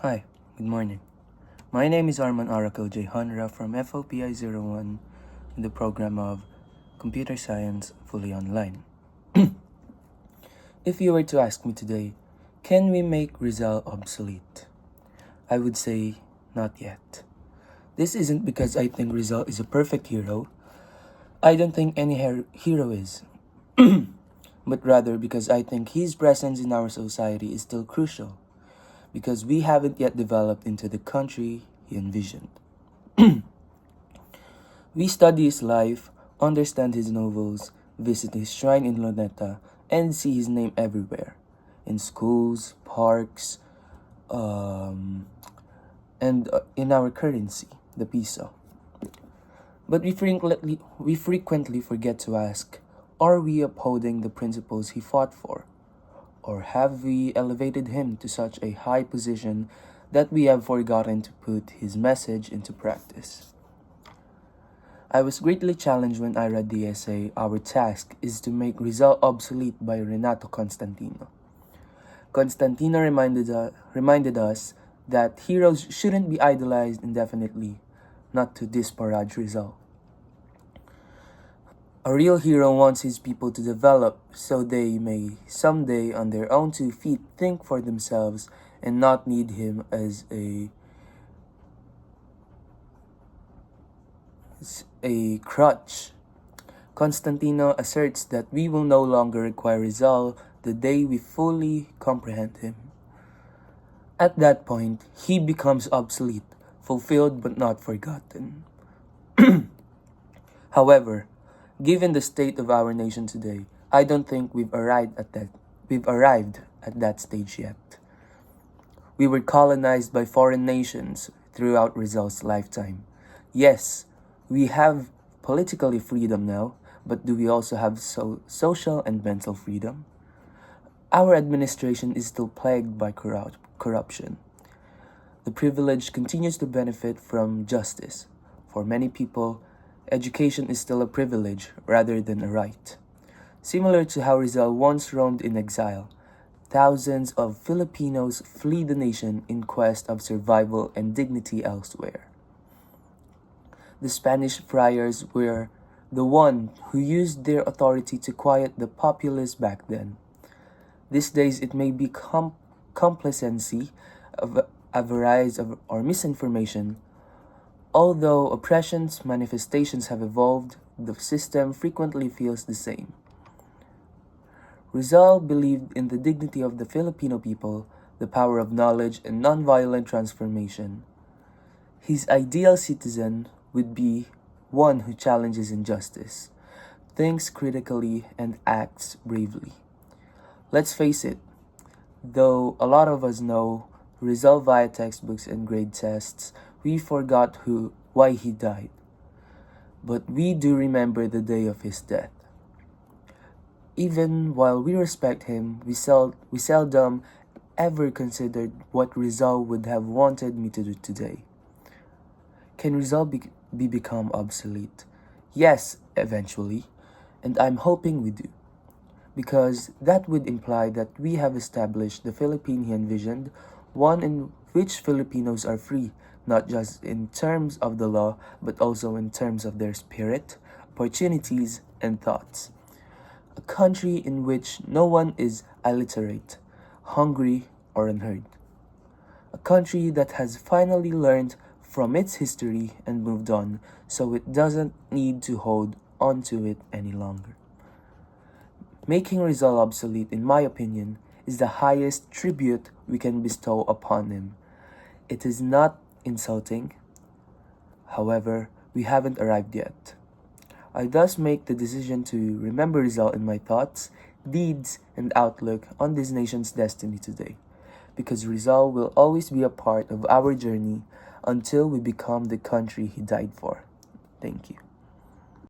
Hi, good morning. My name is Arman Arakel J. Honra from FOPI 01 in the program of Computer Science Fully Online. If you were to ask me today, can we make Rizal obsolete? I would say not yet. This isn't because I think Rizal is a perfect hero. I don't think any hero is. But rather because I think his presence in our society is still crucial, because we haven't yet developed into the country he envisioned. We study his life, understand his novels, visit his shrine in Luneta, and see his name everywhere, in schools, parks, and in our currency, the peso. But we frequently forget to ask, are we upholding the principles he fought for? Or have we elevated him to such a high position that we have forgotten to put his message into practice? I was greatly challenged when I read the essay, Our Task is to Make Rizal Obsolete by Renato Constantino. Constantino reminded us that heroes shouldn't be idolized indefinitely, not to disparage Rizal. A real hero wants his people to develop so they may someday on their own 2 feet think for themselves and not need him as a crutch. Constantino asserts that we will no longer require Rizal the day we fully comprehend him. At that point, he becomes obsolete, fulfilled but not forgotten. However, given the state of our nation today, I don't think we've arrived at that stage yet. We were colonized by foreign nations throughout Rizal's lifetime. Yes, we have politically freedom now, but do we also have social and mental freedom? Our administration is still plagued by corruption. The privileged continues to benefit from justice. For many people, education is still a privilege rather than a right. Similar to how Rizal once roamed in exile, thousands of Filipinos flee the nation in quest of survival and dignity elsewhere. The Spanish friars were the one who used their authority to quiet the populace back then. These days, it may be complacency, avarice, or misinformation. Although oppression's manifestations have evolved, the system frequently feels the same. Rizal believed in the dignity of the Filipino people, the power of knowledge, and nonviolent transformation. His ideal citizen would be one who challenges injustice, thinks critically, and acts bravely. Let's face it, though a lot of us know Rizal via textbooks and grade tests, we forgot why he died. But we do remember the day of his death. Even while we respect him, we seldom ever considered what Rizal would have wanted me to do today. Can Rizal become obsolete? Yes, eventually, and I'm hoping we do. Because that would imply that we have established the Philippine he envisioned, one in which Filipinos are free, not just in terms of the law, but also in terms of their spirit, opportunities, and thoughts. A country in which no one is illiterate, hungry, or unheard. A country that has finally learned from its history and moved on, so it doesn't need to hold on to it any longer. Making Rizal obsolete, in my opinion, is the highest tribute we can bestow upon him. It is not insulting. However, we haven't arrived yet. I thus make the decision to remember Rizal in my thoughts, deeds, and outlook on this nation's destiny today, because Rizal will always be a part of our journey until we become the country he died for. Thank you.